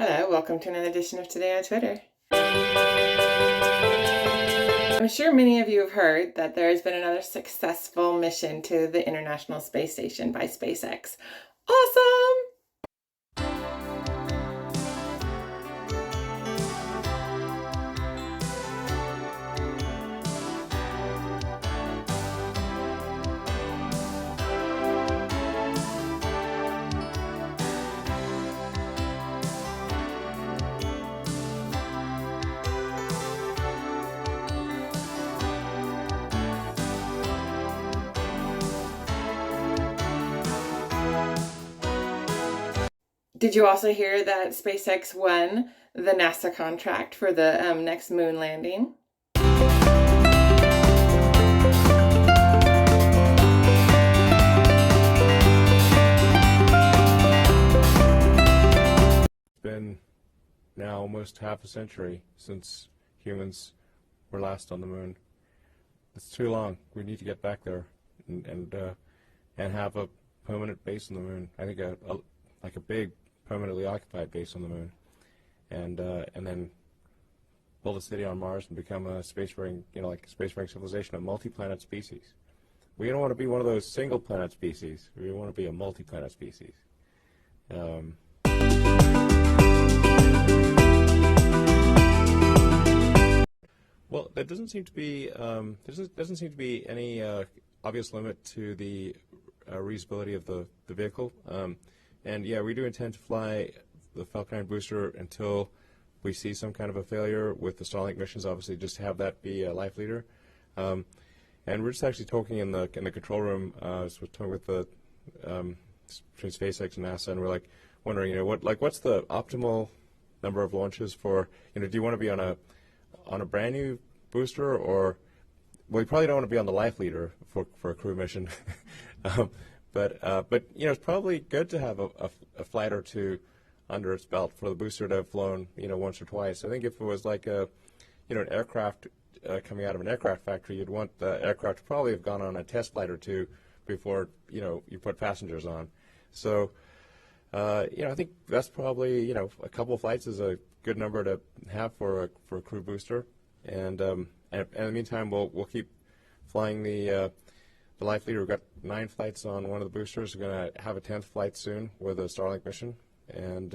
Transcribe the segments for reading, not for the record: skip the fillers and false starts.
Hello, welcome to another edition of Today on Twitter. I'm sure many of you have heard that there has been another successful mission to the International Space Station by SpaceX. Awesome! Did you also hear that SpaceX won the NASA contract for the next moon landing? It's been now almost half a century since humans were last on the moon. It's too long. We need to get back there and have a permanent base on the moon. I think like a big permanently occupied base on the moon, and then build a city on Mars and become a spacefaring, like a spacefaring civilization, a multi-planet species. We don't want to be one of those single-planet species. We want to be a multi-planet species. Well, there doesn't seem to be any obvious limit to the reusability of the vehicle. And yeah, we do intend to fly the Falcon 9 booster until we see some kind of a failure with the Starlink missions. Obviously, just to have that be a life leader. And we're just actually talking in the control room. So we're talking with the between SpaceX and NASA, and we're like wondering, what's the optimal number of launches for? Do you want to be on a brand new booster, or well, you probably don't want to be on the life leader for a crew mission. But it's probably good to have a flight or two under its belt for the booster to have flown once or twice. I think if it was like an aircraft coming out of an aircraft factory, you'd want the aircraft to probably have gone on a test flight or two before you put passengers on. So I think that's probably a couple of flights is a good number to have for a crew booster. And in the meantime, we'll keep flying the life leader. We've got 9 flights on one of the boosters. We're going to have a 10th flight soon with a Starlink mission. And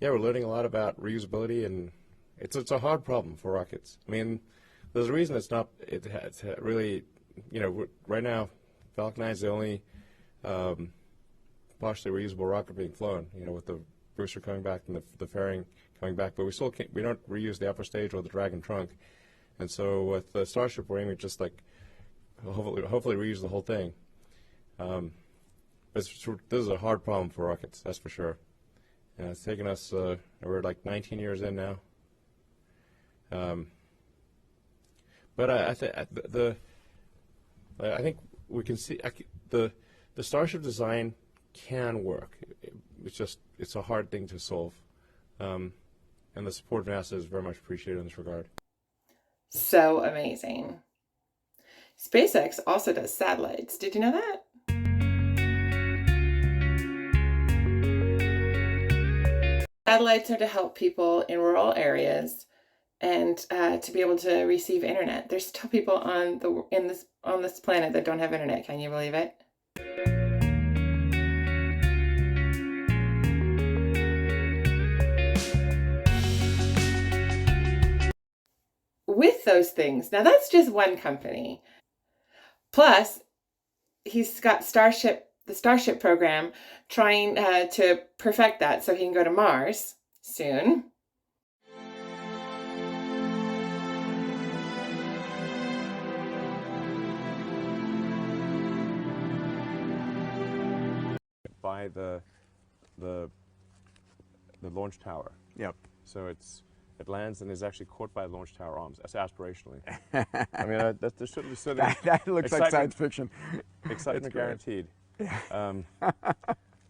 yeah, we're learning a lot about reusability, and it's a hard problem for rockets. I mean, there's a reason it's really, right now, Falcon 9 is the only partially reusable rocket being flown, with the booster coming back and the fairing coming back, but we don't reuse the upper stage or the Dragon trunk. And so with the Starship, we're aiming just like hopefully reuse the whole thing. But this is a hard problem for rockets, that's for sure. And it's taken us, we're like 19 years in now. But I think we can see the Starship design can work. It's a hard thing to solve. And the support of NASA is very much appreciated in this regard. So amazing. SpaceX also does satellites. Did you know that? Satellites are to help people in rural areas and to be able to receive internet. There's still people on this planet that don't have internet. Can you believe it? With those things, now that's just one company. Plus, he's got the Starship program, trying to perfect that so he can go to Mars soon. By the launch tower. Yep. So it lands and is actually caught by launch tower arms. That's aspirationally. I mean, there should be that looks like science fiction. Excitement guaranteed. Yeah.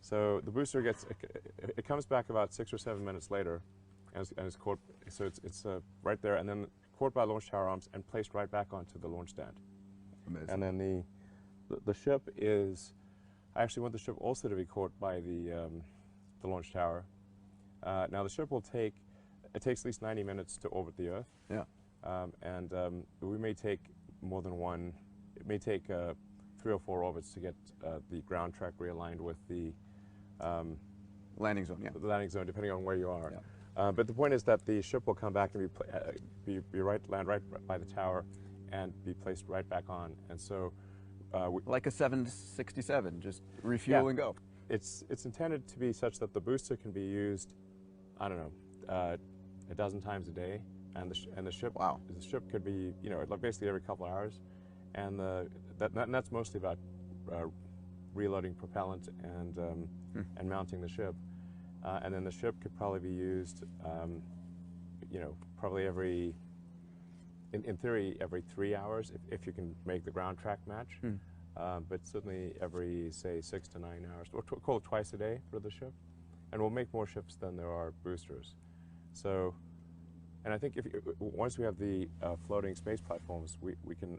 So the booster it comes back about 6 or 7 minutes later, and is caught. So it's right there, and then caught by launch tower arms and placed right back onto the launch stand. Amazing. And then the ship is. I actually want the ship also to be caught by the launch tower. Now the ship will take, it takes at least 90 minutes to orbit the Earth. Yeah. We may take more than one, it may take 3 or 4 orbits to get the ground track realigned with the Landing zone, yeah. the landing zone, depending on where you are. Yeah. But the point is that the ship will come back and land right by the tower and be placed right back on. And so, Like a 767, just refuel and go. it's intended to be such that the booster can be used, I don't know, a dozen times a day, and the ship the ship could be, you know, basically every couple of hours, and that's mostly about reloading propellant and mounting the ship, and then the ship could probably be used, you know, probably every, in theory, every 3 hours if you can make the ground track match. But certainly every, say, 6 to 9 hours, or call it twice a day for the ship. And we'll make more ships than there are boosters. So, and I think once we have the floating space platforms, we can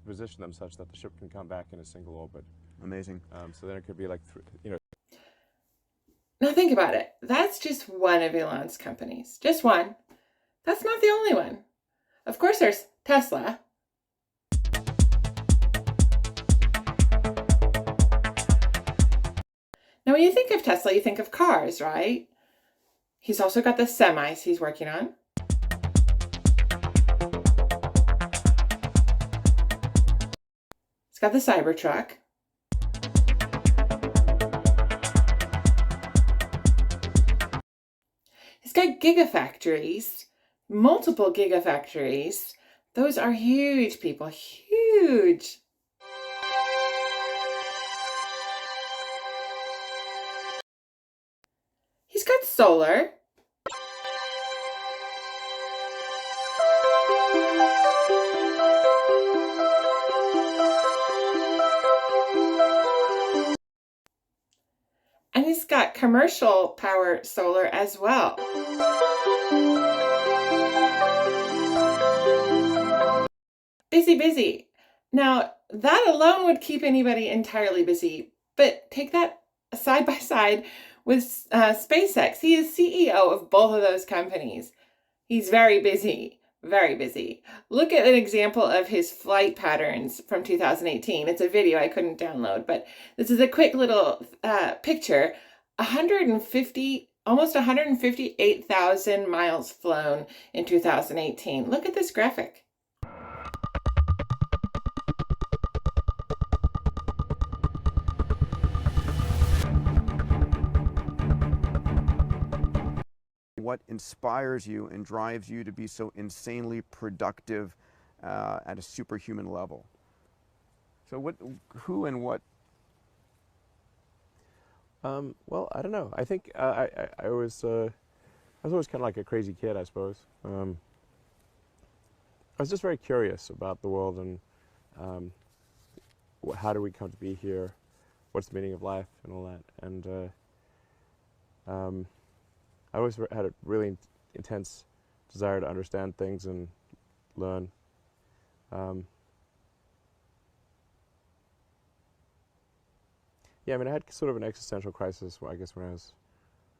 position them such that the ship can come back in a single orbit. Amazing. So then it could be like, you know. Now think about it. That's just one of Elon's companies. Just one. That's not the only one. Of course, there's Tesla. Now, when you think of Tesla, you think of cars, right? He's also got the semis he's working on. He's got the Cybertruck. He's got gigafactories, multiple gigafactories. Those are huge, people, huge. He's got solar. And he's got commercial power solar as well. Busy, busy. Now, that alone would keep anybody entirely busy, but take that side by side with SpaceX. He is CEO of both of those companies. He's very busy, very busy. Look at an example of his flight patterns from 2018. It's a video I couldn't download, but this is a quick little picture. Almost 158,000 miles flown in 2018. Look at this graphic. What inspires you and drives you to be so insanely productive at a superhuman level? So who and what? Well, I don't know. I think I was always kind of like a crazy kid, I suppose. I was just very curious about the world and how do we come to be here? What's the meaning of life and all that? And I always had a really intense desire to understand things and learn. Yeah, I mean, I had sort of an existential crisis, I guess, when I was,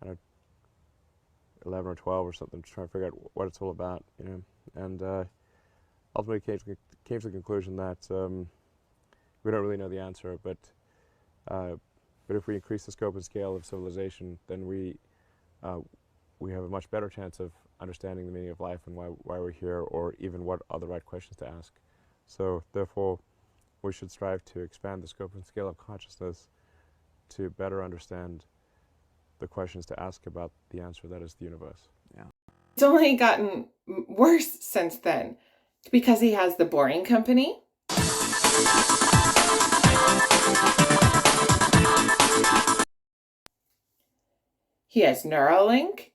I don't know, 11 or 12 or something, trying to figure out what it's all about, you know. And ultimately came to the conclusion that we don't really know the answer, but if we increase the scope and scale of civilization, then we have a much better chance of understanding the meaning of life and why we're here, or even what are the right questions to ask. So therefore, we should strive to expand the scope and scale of consciousness to better understand the questions to ask about the answer that is the universe. Yeah. It's only gotten worse since then, because he has the Boring Company. He has Neuralink.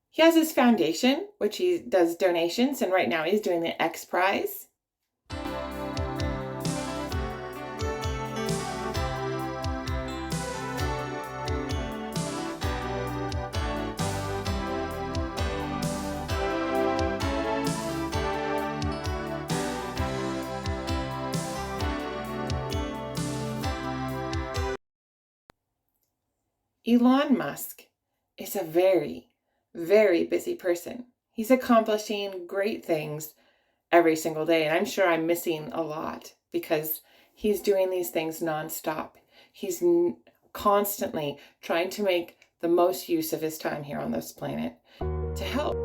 He has his foundation, which he does donations, and right now he's doing the XPRIZE. Elon Musk is a very, very busy person. He's accomplishing great things every single day. And I'm sure I'm missing a lot because he's doing these things nonstop. He's constantly trying to make the most use of his time here on this planet to help.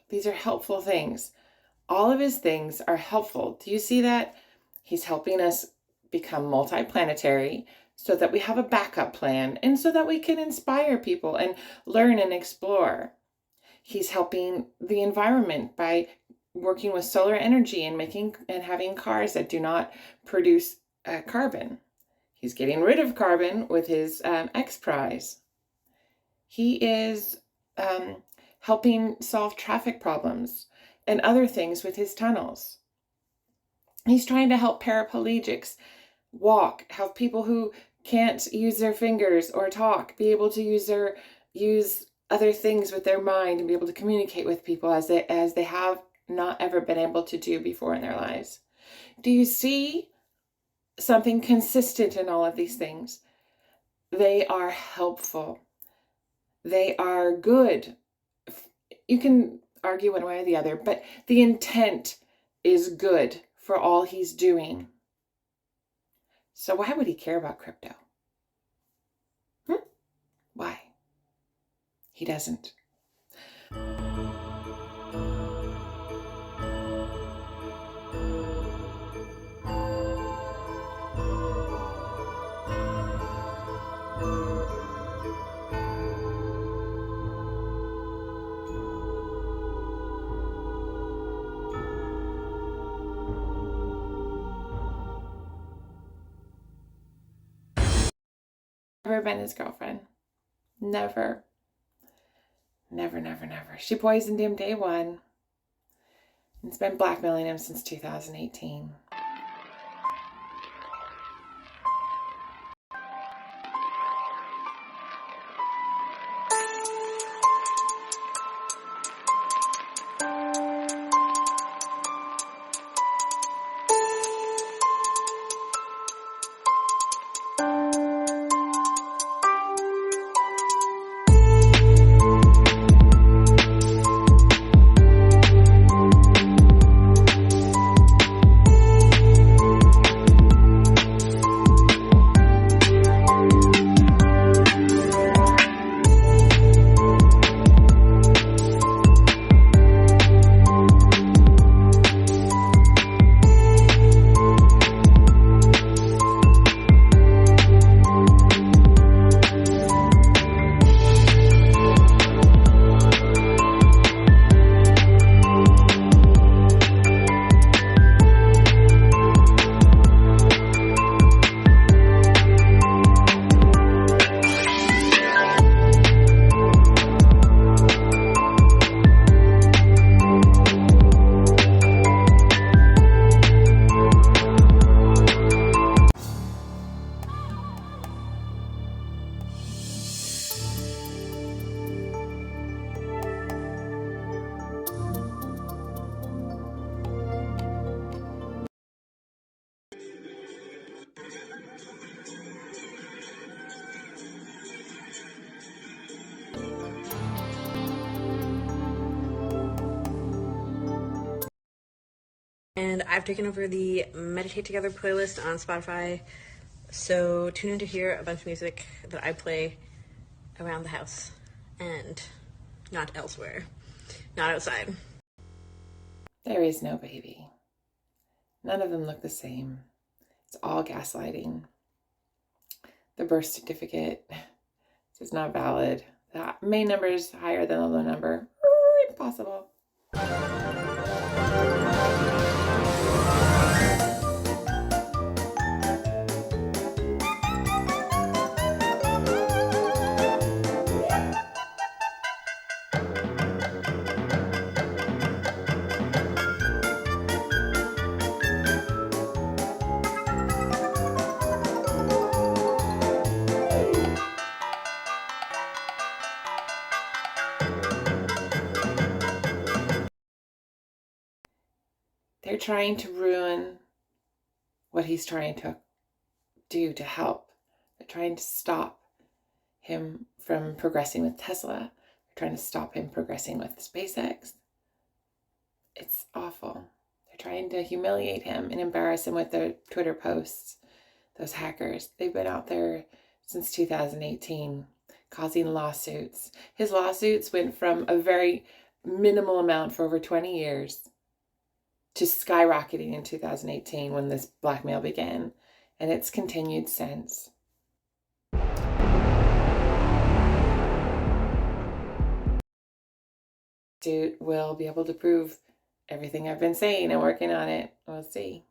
These are helpful things. All of his things are helpful. Do you see that? He's helping us become multiplanetary so that we have a backup plan and so that we can inspire people and learn and explore. He's helping the environment by working with solar energy and making and having cars that do not produce carbon. He's getting rid of carbon with his XPRIZE. He is helping solve traffic problems and other things with his tunnels. He's trying to help paraplegics walk, help people who can't use their fingers or talk, be able to use other things with their mind and be able to communicate with people as they have not ever been able to do before in their lives. Do you see something consistent in all of these things? They are helpful. They are good. You can argue one way or the other, but the intent is good for all he's doing. So why would he care about crypto? Why? He doesn't. Never been his girlfriend. Never. Never, never, never. She poisoned him day one. And has been blackmailing him since 2018. And I've taken over the Meditate Together playlist on Spotify, so tune in to hear a bunch of music that I play around the house and not elsewhere, not outside. There is no baby. None of them look the same. It's all gaslighting. The birth certificate is not valid. The main number is higher than the low number. impossible. They're trying to ruin what he's trying to do to help. They're trying to stop him from progressing with Tesla. They're trying to stop him progressing with SpaceX. It's awful. They're trying to humiliate him and embarrass him with their Twitter posts. Those hackers, they've been out there since 2018 causing lawsuits. His lawsuits went from a very minimal amount for over 20 years to skyrocketing in 2018 when this blackmail began, and it's continued since. Dude will be able to prove everything I've been saying and working on it. We'll see.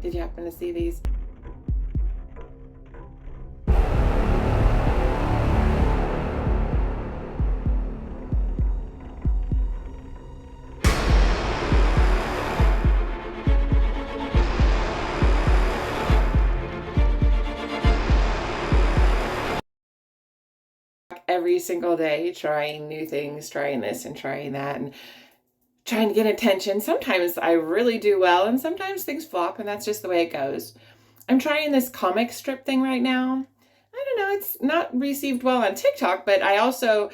Did you happen to see these? Every single day, trying new things, trying this and trying that, and trying to get attention. Sometimes I really do well, and sometimes things flop, and that's just the way it goes. I'm trying this comic strip thing right now. I don't know, it's not received well on TikTok, but I also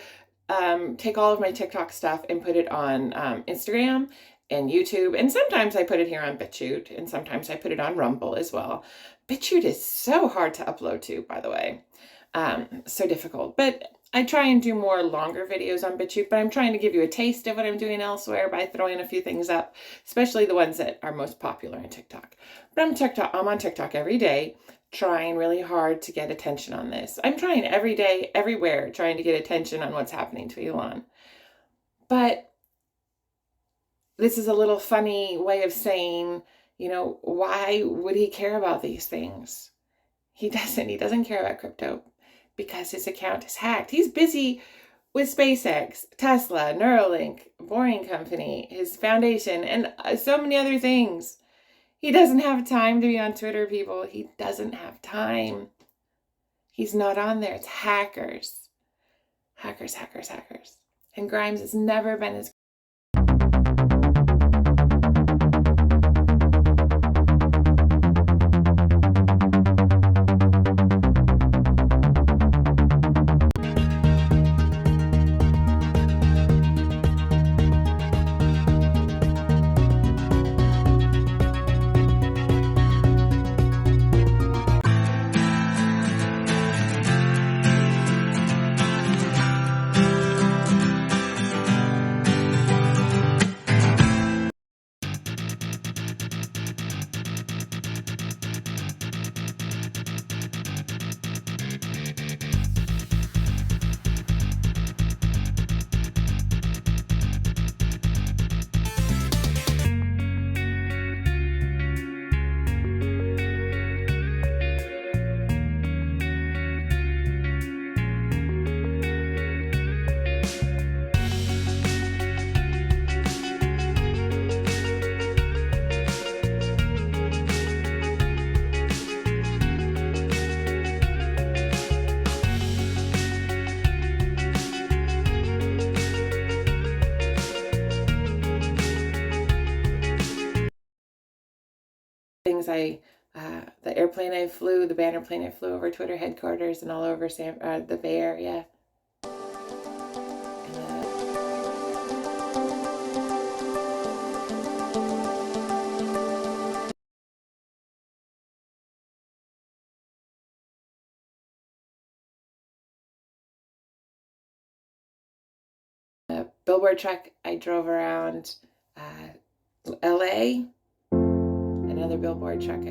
take all of my TikTok stuff and put it on Instagram and YouTube, and sometimes I put it here on BitChute, and sometimes I put it on Rumble as well. BitChute is so hard to upload to, by the way. So difficult, but I try and do more longer videos on BitChute, but I'm trying to give you a taste of what I'm doing elsewhere by throwing a few things up, especially the ones that are most popular on TikTok. But I'm on TikTok every day, trying really hard to get attention on this. I'm trying every day, everywhere, trying to get attention on what's happening to Elon. But this is a little funny way of saying, you know, why would he care about these things? He doesn't care about crypto because his account is hacked. He's busy with SpaceX, Tesla, Neuralink, Boring Company, his foundation, and so many other things. He doesn't have time to be on Twitter, people. He doesn't have time. He's not on there. It's hackers. Hackers, hackers, hackers. And Grimes has never been as things the airplane I flew, the banner plane I flew over Twitter headquarters and all over the Bay Area. A billboard truck I drove around LA. Another billboard truck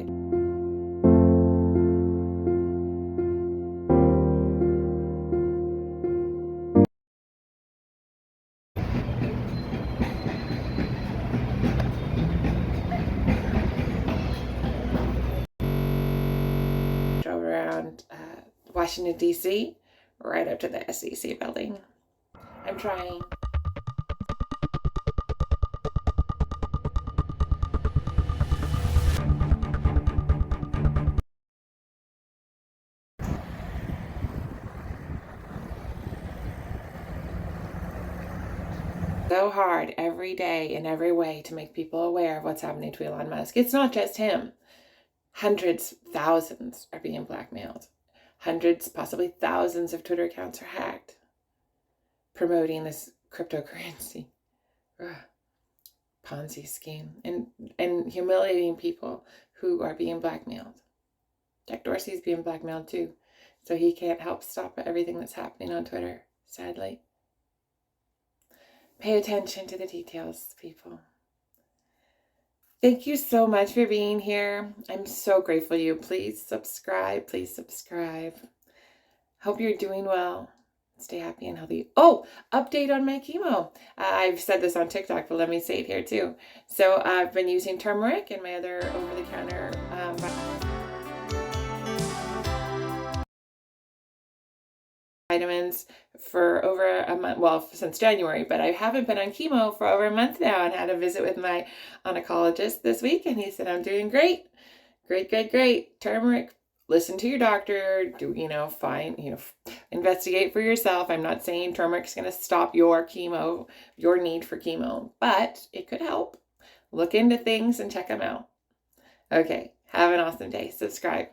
Washington, D.C., right up to the SEC building. I'm trying. So hard every day in every way to make people aware of what's happening to Elon Musk. It's not just him. Hundreds, thousands are being blackmailed. Hundreds, possibly thousands of Twitter accounts are hacked, promoting this cryptocurrency Ponzi scheme and humiliating people who are being blackmailed. Jack Dorsey's being blackmailed too, so he can't help stop everything that's happening on Twitter, sadly. Pay attention to the details, people. Thank you so much for being here. I'm so grateful you. Please subscribe. Please subscribe. Hope you're doing well. Stay happy and healthy. Oh, update on my chemo. I've said this on TikTok, but let me say it here too. So I've been using turmeric and my other over-the-counter vitamins for over a month, well, since January, but I haven't been on chemo for over a month now, and had a visit with my oncologist this week, and he said I'm doing great. Great. Turmeric, listen to your doctor, investigate for yourself. I'm not saying turmeric's going to stop your chemo, your need for chemo, but it could help. Look into things and check them out. Okay, have an awesome day. Subscribe.